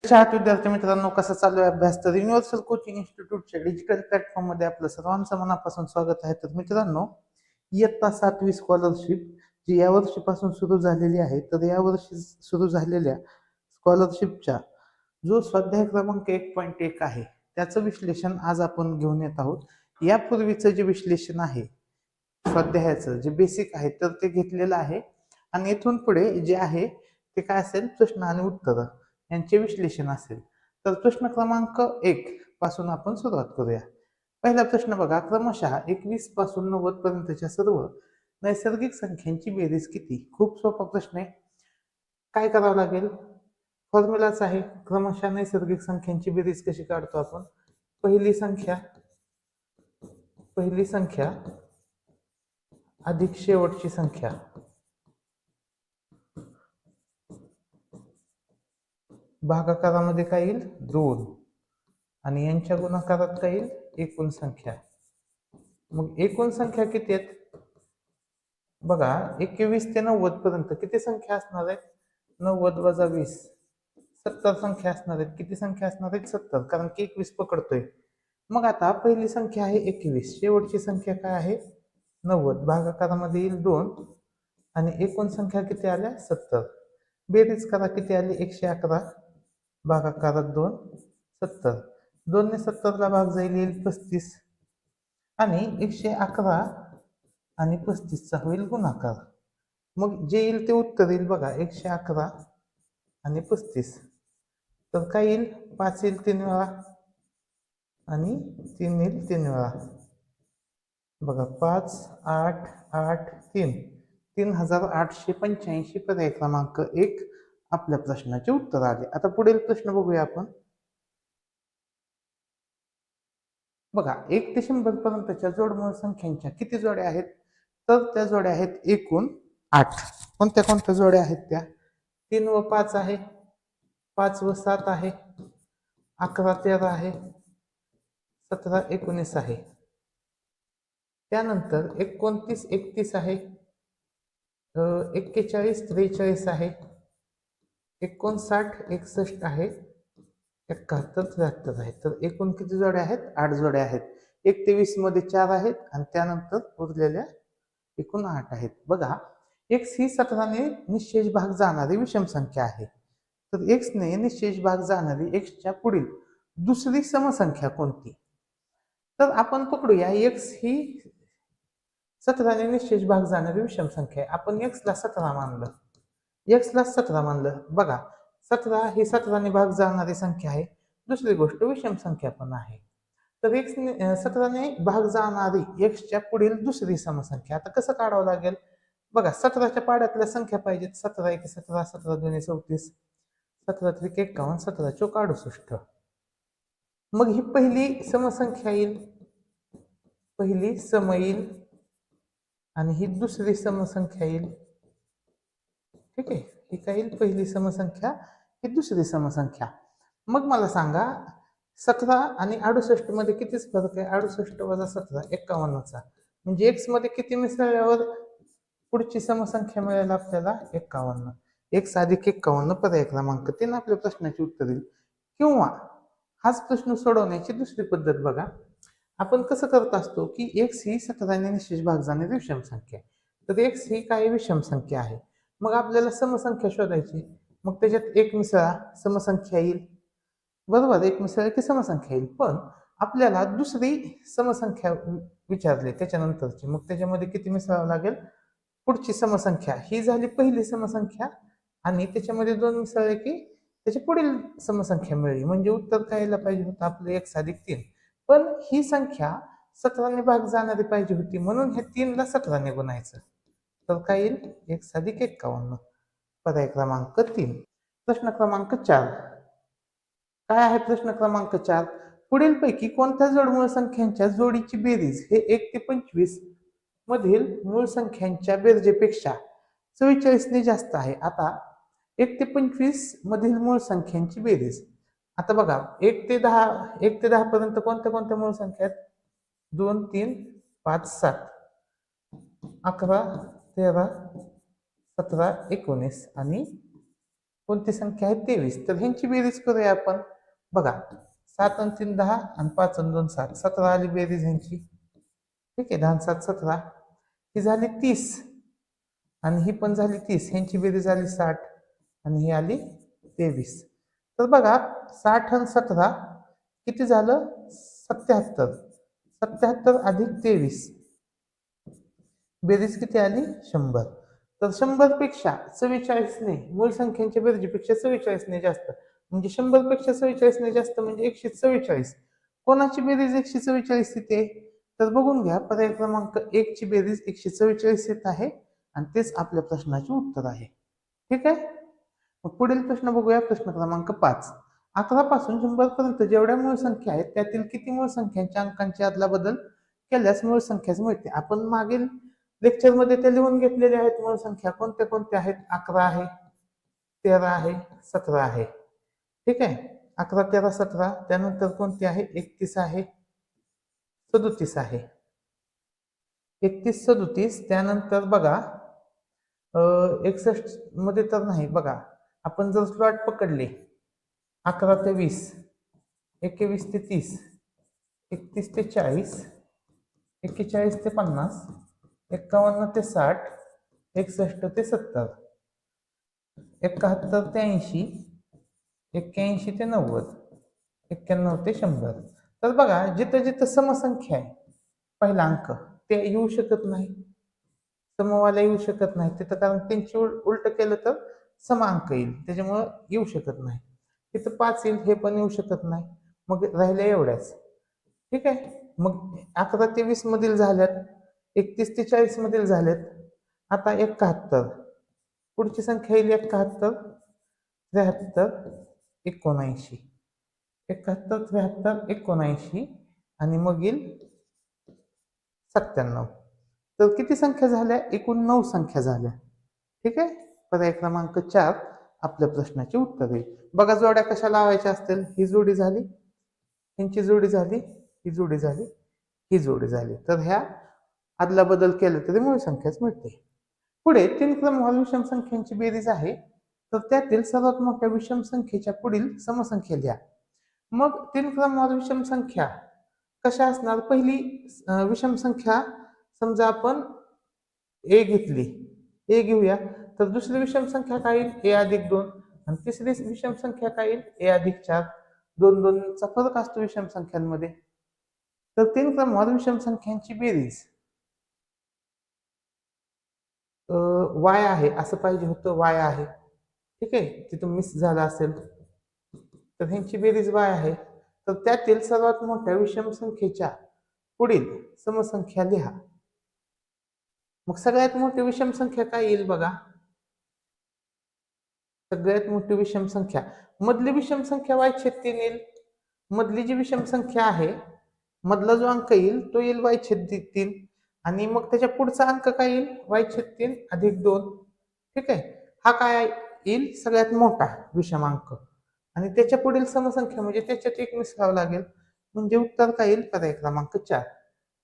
आहात विद्यार्थी मित्रांनो, कसा चालू आहे अभ्यास? तर युनिव्हर्सल कोचिंग इन्स्टिट्यूटच्या डिजिटल प्लॅटफॉर्म मध्ये आपलं सर्वांचं मनापासून स्वागत आहे. तर मित्रांनो, इयत्ता 7वी स्कॉलरशिप जी या वर्षीपासून सुरू झालेली आहे, तर या वर्षी सुरू झालेल्या स्कॉलरशिपच्या जो स्वाध्याय क्रमांक 1.1 आहे त्याचं विश्लेषण आज आपण घेऊन येत आहोत. यापूर्वीचं जे विश्लेषण आहे स्वाध्यायाचं जे बेसिक आहे तर ते घेतलेलं आहे, आणि इथून पुढे जे आहे ते काय असेल, प्रश्न आणि उत्तर यांचे विश्लेषण असेल. तर प्रश्न क्रमांक 1 पासून आपण सुरुवात करूया. पहिला प्रश्न बघा, क्रमशः 21 पासून 90 पर्यंतच्या सर्व नैसर्गिक संख्यांची बेरीज किती? खूप सोपा प्रश्न आहे. काय करावं लागेल? फॉर्म्युलाच आहे. क्रमशः नैसर्गिक संख्यांची बेरीज कशी काढतो आपण? पहिली संख्या अधिक शेवटची संख्या भागाकारामध्ये काय येईल? 2, आणि यांच्या गुणाकारात काय येईल? एकूण संख्या. मग एकूण संख्या किती आहेत बघा, 21 ते 90 पर्यंत किती संख्या असणार आहेत? 90 वजा 20, 70 संख्या असणार आहेत. किती संख्या असणार आहेत? 70, कारण की 21 पकडतोय. मग आता पहिली संख्या आहे 21, शेवटची संख्या काय आहे? 90, भागाकारामध्ये येईल 2, आणि एकूण संख्या किती आल्या? 70. बेरीज करा, किती आली? 111 भागाकारात 2, 70. 2 ने 70 ला भाग जाईल, येईल 35, आणि 111 आणि 35 चा होईल गुणाकार. मग जे येईल ते उत्तर येईल बघा, 111 आणि 35. तर काय येईल? 5 येईल 3 वेळा, आणि 3 येईल 3 वेळा. बघा, 5, 8, 8, 3, 3885 पर्याय क्रमांक 1 आपल्या प्रश्नाचे उत्तर आले. आता पुढील प्रश्न बघूया आपण. बघा, 1 ते 100 पर्यंतच्या जोडमूळ संख्यांच्या किती जोड्या आहेत? तर त्या जोड्या आहेत एकूण 8. कोणत्या कोणत्या जोड्या आहेत त्या? 3 व 5 आहे, 5 व 7 आहे, 11 13 आहे, 17 19 आहे. त्यानंतर 29 31 आहे, 41 43 आहे, 59 61 आहे, 71 73 आहे. तर एकूण किती जोड्या आहेत? 8 जोड्या आहेत. 1 ते 20 मध्ये 4 आहेत, आणि त्यानंतर उरलेल्या एकूण 8 आहेत. बघा, x ही 17 ने निशेष भाग जाणारी विषम संख्या आहे. तर x ने निशेष भाग जाणारी x च्या पुढील दुसरी समसंख्या कोणती? तर आपण पकडूया, x ही 17 ने निशेष भाग जाणारी विषम संख्या आहे. आपण x ला 17 मानलं, बघा, 17 ही 17 ने भाग जाणारी संख्या आहे. दुसरी गोष्ट, विषम संख्या पण आहे. तर 17 ने भाग जाणारी x च्या पुढील दुसरी समसंख्या आता कसं काढावं लागेल? बघा, 17च्या पाड्यातल्या संख्या पाहिजेत. 17 1 17, 17 2 34, 17 3 51, 17 चौक 68. मग ही पहिली समसंख्या येईल, पहिली सम येईल, आणि ही दुसरी समसंख्या येईल. ठीक आहे, ही काय येईल? पहिली समसंख्या, ही दुसरी समसंख्या. मग मला सांगा, 17 आणि 68 मध्ये कितीच फरक आहे? 68 वजा 17 51चा. म्हणजे x मध्ये किती मिसळल्यावर पुढची समसंख्या मिळेल आपल्याला? 51. x अधिक 51 पर्याय क्रमांक 3 आपल्या प्रश्नाचे उत्तर येईल. किंवा हाच प्रश्न सोडवण्याची दुसरी पद्धत बघा. आपण कसं करत असतो की x ही 17 ने निशेष भाग जाणारी विषम संख्या आहे. तर x ही काय? विषम संख्या आहे. मग आपल्याला समसंख्या शोधायची. मग त्याच्यात 1 मिसळा, समसंख्या येईल. बरोबर, 1 मिसळली की समसंख्या येईल. पण आपल्याला दुसरी समसंख्या विचारली त्याच्यानंतरची, मग त्याच्यामध्ये किती मिसळावं लागेल? पुढची समसंख्या ही झाली पहिली समसंख्या, आणि त्याच्यामध्ये 2 मिसळले की त्याची पुढील समसंख्या मिळाली. म्हणजे उत्तर काय यायला पाहिजे होतं आपलं? x अधिक 3. पण ही संख्या 17 ने भाग जाणारी पाहिजे होती, म्हणून हे 3 ला 17 ने गुणायचं. तर काय येईल? x अधिक 51 पर्याय क्रमांक 3. प्रश्न क्रमांक 4 काय आहे? प्रश्न क्रमांक 4, पुढीलपैकी कोणत्या जोडमूळ संख्यांच्या जोडीची बेरीज हे 1 ते 25 मधील मूळ संख्यांच्या बेरजेपेक्षा 44 ने जास्त आहे? आता 1 ते 25 मधील मूळ संख्यांची बेरीज. आता बघा, 1 ते 10 पर्यंत कोणत्या कोणत्या मूळ संख्या आहेत? 2 3 5 7, 11 13 17 19, आणि कोणती संख्या आहे 23. तर ह्यांची बेरीज करूया आपण. बघा 7 आणि 3 10 आणि 5 आणि 2 7 17 आली बेरीज ह्यांची. ठीक आहे 10 आणि 7 17. ही झाली 30 आणि ही पण झाली 30. ह्यांची बेरीज आली 60 आणि ही आली 23. तर बघा 60 आणि 17 किती झालं 77. 77 अधिक 23 बेरीज किती आली 100. तर 100 पेक्षा 44ने मूळ संख्यांच्या बेरजेपेक्षा 44ने जास्त म्हणजे 100 पेक्षा 44ने जास्त म्हणजे 144. कोणाची बेरीज 144 येते तर बघून घ्या. पर्याय क्रमांक 1 ची बेरीज 144 येत आहे आणि तेच आपल्या प्रश्नाचे उत्तर आहे. ठीक आहे. मग पुढील प्रश्न बघूया. प्रश्न क्रमांक 5. 11 पासून 100 पर्यंत जेवढ्या मूळ संख्या आहेत त्यातील किती मूळ संख्यांच्या अंकांची अदलाबदल केल्यास मूळ संख्याच मिळते. आपण मागील लेक्चर मध्ये ते लिहून घेतलेले आहेत. मूळ संख्या कोणत्या कोणत्या आहेत. 11 आहे, 13 आहे, 17 आहे. ठीक आहे. 11 13 17. त्यानंतर कोणती आहे 31 आहे, 37 आहे. 31 37. त्यानंतर बघा 61 मध्ये तर नाही. बघा आपण जर स्लॉट पकडले 11 ते 20, 21 ते 30, 31 ते 40, 41 ते 50, 51 ते 60, 61 ते 70, 71 ते 80, 81 ते 90, 91 ते 100. तर बघा जिथं जिथं समसंख्या आहे पहिला अंक ते येऊ शकत नाही, समवाला येऊ शकत नाही तिथं, कारण त्यांची उलट केलं तर सम अंक येईल, त्याच्यामुळं येऊ शकत नाही. तिथं 5 येईल, हे पण येऊ शकत नाही. मग राहिले एवढ्याच. ठीक आहे. मग 11 ते 20 मधील झाल्यात, 31 ते 40 मधील झाल्यात. आता 71. पुढची संख्या येईल 71, 73, 79. 71 73 79 आणि मग येईल 97. तर किती संख्या झाल्या एकूण 9 संख्या झाल्या. ठीक आहे. पर्याय क्रमांक 4 आपल्या प्रश्नाचे उत्तर आहे. बघा जोड्या कशा लावायच्या असतील. ही जोडी झाली, ह्यांची जोडी झाली, ही जोडी झाली, ही जोडी झाली. तर ह्या आदला बदल केला तरी मूळ संख्याच मिळते. पुढे 3 क्रमवार विषम संख्यांची बेरीज आहे. तर त्यातील सर्वात मोठ्या विषम संख्येच्या पुढील समसंख्या लिहा. मग 3 क्रमवार विषम संख्या कशा असणार. पहिली विषम संख्या समजा आपण ए घेतली, ए घेऊया. तर दुसरी विषम संख्या काय येईल ए अधिक 2 आणि तिसरी विषम संख्या काय येईल ए अधिक 4. 2 2 चा फरक असतो विषम संख्यांमध्ये. तर 3 क्रमवार विषम संख्यांची बेरीज वाय आहे असं पाहिजे होतं, वाय आहे. ठीक आहे. तिथं मिस झाला असेल तर ह्यांची बेरीज वाय आहे. तर त्यातील सर्वात मोठ्या विषम संख्येच्या पुढील समसंख्या लिहा. मग सगळ्यात मोठी विषम संख्या काय येईल बघा. सगळ्यात मोठी विषम संख्या मधली विषम संख्या y/3 येईल. मधली जी विषम संख्या आहे मधला जो अंक येईल तो येईल y/3 आणि मग त्याच्या पुढचा अंक काय येईल y/3 अधिक 2. ठीक आहे. हा काय येईल सगळ्यात मोठा विषम अंक आणि त्याच्या पुढील समसंख्या म्हणजे त्याच्यात एक मिसळावं लागेल म्हणजे उत्तर काय येईल पर्याय क्रमांक 4.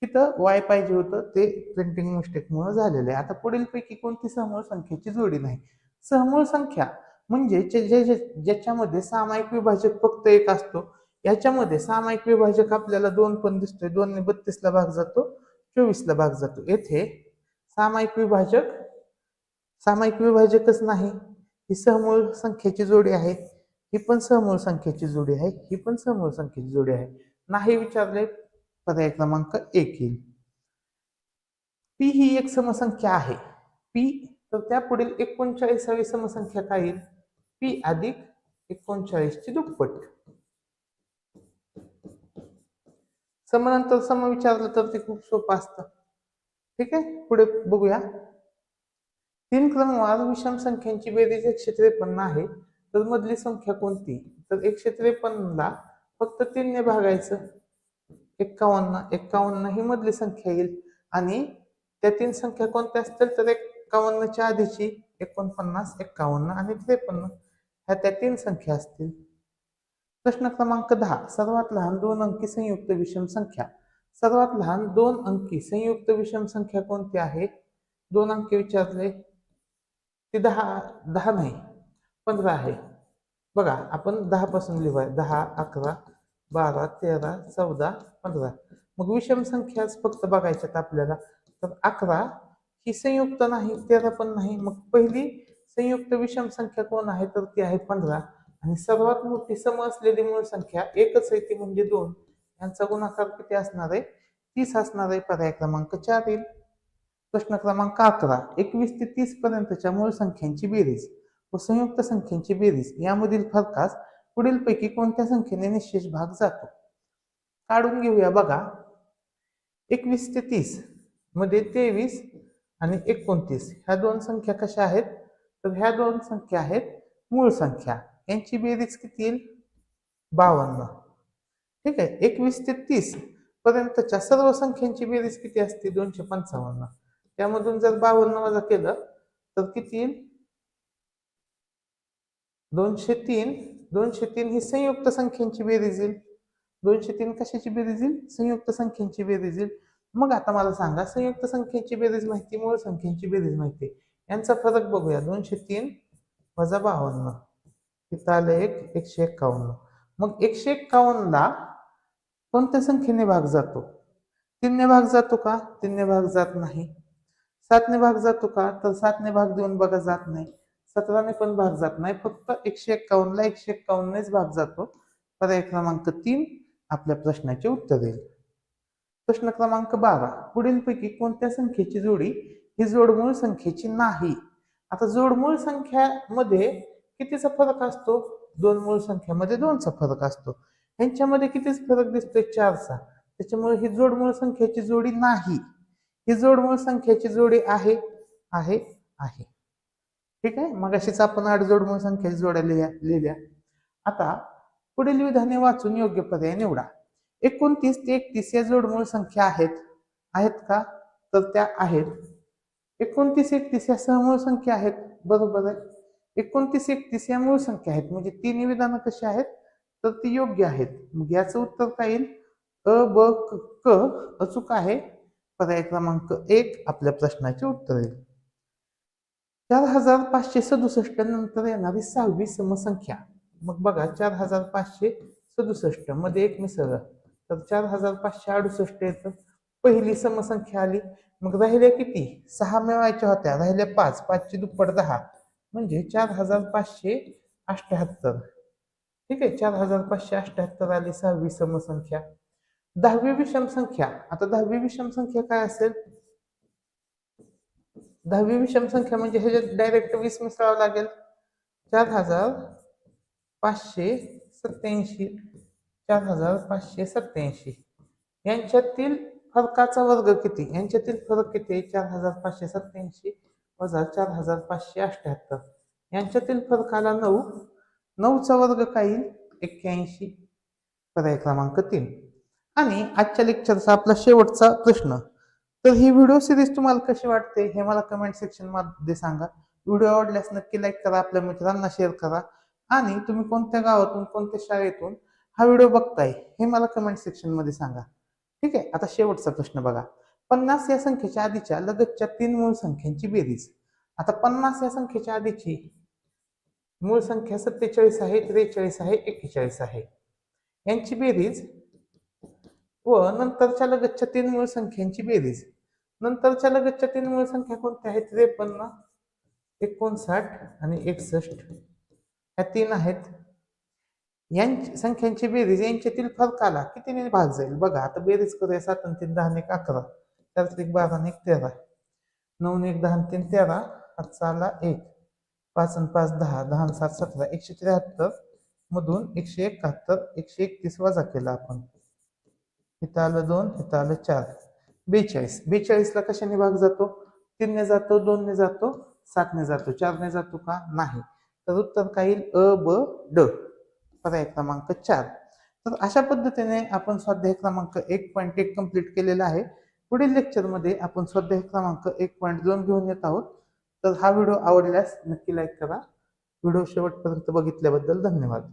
तिथं वाय पाहिजे होतं ते प्रिंटिंग मिस्टेकमुळे झालेलं आहे. आता पुढील पैकी कोणती समूळ संख्येची जोडी नाही. समूळ संख्या म्हणजे ज्याच्यामध्ये सामायिक विभाजक फक्त एक असतो. याच्यामध्ये सामायिक विभाजक आपल्याला 2 पण दिसतोय. 2 ने 32 ला भाग जातो, 24 ला भाग जातो. येथे सामायिक विभाजकच नाही. ही सहमूळ संख्येची जोडी आहे, ही पण सहमूळ संख्येची जोडी आहे, ही पण सहमूळ संख्येची जोडी आहे. नाही विचारले पर्याय क्रमांक 1 येईल. पी ही एक समसंख्या आहे. पी तर त्या पुढील 39वी समसंख्या काय येईल पी अधिक 39 ची दुप्पट. समांतर सम विचारलं तर ते खूप सोपं असतं. ठीक आहे. पुढे बघूया. 3 क्रमवार विषम संख्यांची बेरीज 153 आहे. तर मधली संख्या कोणती. तर 153 ला फक्त 3 ने भागायचं. 51 ही मधली संख्या येईल आणि त्या 3 संख्या कोणत्या असतील तर 51 च्या आधीची 49 51 आणि 53 ह्या त्या 3 संख्या असतील. प्रश्न क्रमांक 10. सर्वात लहान 2 अंकी संयुक्त विषम संख्या. सर्वात लहान 2 अंकी संयुक्त विषम संख्या कोणती आहे. 2 अंकी विचारले. ती 10 नाही 15 आहे. बघा आपण 10 पासून लिहूया. 10, 11, 12, 13, 14, 15. मग विषम संख्याच फक्त बघायच्यात आपल्याला. तर 11 ही संयुक्त नाही, 13 पण नाही. मग पहिली संयुक्त विषम संख्या कोण आहे? तर ती आहे 15. आणि सर्वात मोठी सम असलेली मूळ संख्या एकच आहे, ती म्हणजे 2. यांचा गुणाकार किती असणार आहे? 30 असणार आहे. पर्याय क्रमांक 4 येईल. प्रश्न क्रमांक 11. 21 ते 30 पर्यंतच्या मूळ संख्यांची बेरीज व संयुक्त संख्यांची बेरीज यामधील फरकास पुढीलपैकी कोणत्या संख्येने निश्चेष भाग जातो? काढून घेऊया. बघा 21 ते 30 मध्ये 23 आणि 29 ह्या दोन संख्या कशा आहेत? तर ह्या दोन संख्या आहेत मूळ संख्या. यांची बेरीज किती येईल? 52. ठीक आहे. 21 ते 30 पर्यंतच्या सर्व संख्यांची बेरीज किती असते? 255. त्यामधून जर 52 वजा केलं तर किती येईल? 203. 203 ही संयुक्त संख्यांची बेरीज येईल. 203 कशाची बेरीज येईल? संयुक्त संख्यांची बेरीज येईल. मग आता मला सांगा, संयुक्त संख्येची बेरीज माहिती, मूळ संख्येची बेरीज माहिती, यांचा फरक बघूया. 203 वजा 52 इथं आलं 151. मग 151 ला कोणत्या संख्येने भाग जातो? 3 ने भाग जातो का? 3 ने भाग जात नाही. 7 ने भाग जातो का? तर 7 ने भाग देऊन बघा जात नाही. 17 ने पण भाग जात नाही. फक्त 151 ला 151 नेच भाग जातो. पर्याय क्रमांक 3 आपल्या प्रश्नाचे उत्तर येईल. प्रश्न क्रमांक 12. पुढीलपैकी कोणत्या संख्येची जोडी ही जोडमूळ संख्येची नाही? आता जोडमूळ संख्यामध्ये कितीचा फरक असतो? दोन मूळ संख्यामध्ये 2चा फरक असतो. यांच्यामध्ये कितीच फरक दिसतोय? 4चा. त्याच्यामुळे ही जोडमूळ संख्येची जोडी नाही. ही जोडमूळ संख्येची जोडी आहे आहे आहे. ठीक आहे. मग अशीच आपण 8 जोडमूळ संख्येची जोड्या लिहिल्या. आता पुढील विधाने वाचून योग्य पर्याय निवडा. 29 ते 31 या जोडमूळ संख्या आहेत का? तर त्या आहेत. 29, 31 या सहमूळ संख्या आहेत. बरोबर आहे. 29, 31 या मूळ संख्या आहेत. म्हणजे तिन्ही विधानं कशी आहेत? तर ती योग्य आहेत. मग याचं उत्तर काय येईल? अ, ब, क अचूक आहे. पर्याय क्रमांक 1 आपल्या प्रश्नाचे उत्तर येईल. 4567 नंतर येणारी 6वी समसंख्या. मग बघा 4567 मध्ये एक मिसळलं तर 4568 येतं. पहिली समसंख्या आली. मग राहिल्या किती? 6 मिळवायच्या होत्या, राहिल्या 5. 5 ची दुप्पट 10 म्हणजे 4578. ठीक आहे. 4578 आली 6वी समसंख्या. 10वी विषम संख्या. आता 10वी विषम संख्या काय असेल? 10वी विषम संख्या म्हणजे ह्याच्यात डायरेक्ट 20 मिसळावं लागेल. 4587 4587 यांच्यातील फरकाचा वर्ग किती? यांच्यातील फरक किती? 4587 वजा 4578. यांच्यातील फरक आला 9. 9चा वर्ग काय येईल? 81. पर्याय क्रमांक 3. आणि आजच्या लेक्चरचा आपला शेवटचा प्रश्न. तर ही व्हिडिओ सिरीज तुम्हाला कशी वाटते हे मला कमेंट सेक्शन मध्ये सांगा. व्हिडिओ आवडल्यास नक्की लाईक करा, आपल्या मित्रांना शेअर करा. आणि तुम्ही कोणत्या गावातून, कोणत्या शाळेतून हा व्हिडिओ बघताय हे मला कमेंट सेक्शन मध्ये सांगा. ठीक आहे. आता शेवटचा प्रश्न बघा. 50 या संख्येच्या आधीच्या लगतच्या 3 मूळ संख्यांची बेरीज. आता 50 या संख्येच्या आधीची मूळ संख्या 47 आहे, 43 आहे, 41 आहे. यांची बेरीज व नंतरच्या लगतच्या 3 मूळ संख्यांची बेरीज. नंतरच्या लगतच्या 3 मूळ संख्या कोणत्या आहेत? 53, 59 आणि 61. ह्या 3 आहेत. यांची संख्यांची बेरीज, यांच्यातील फरकाला कितीने भाग जाईल? बघा आता बेरीज करूया. 7 आणि 3 10 आणि 11, 4 3 12 आणि 1 13, 9 आणि 1 10 आणि 3 13, 5 आला 1, 5 आणि 5 10, 10 आणि 7 17, 173 मधून 171, 131 वजा केला आपण. इथं आलं 2, इथं आलं 4, 42. 42 ला कशाने भाग जातो? 3 ने जातो, 2 ने जातो, 7 ने जातो, 4 ने जातो का? नाही. तर उत्तर काय येईल? अ, ब, ड. पर्याय क्रमांक 4. तर अशा पद्धतीने आपण स्वाध्याय क्रमांक 1.1 कंप्लीट केलेला आहे. पुढील लेक्चरमध्ये आपण स्वाध्याय क्रमांक 1.2 घेऊन येत आहोत. तर हा व्हिडिओ आवडल्यास नक्की लाईक करा. व्हिडिओ शेवटपर्यंत बघितल्याबद्दल धन्यवाद.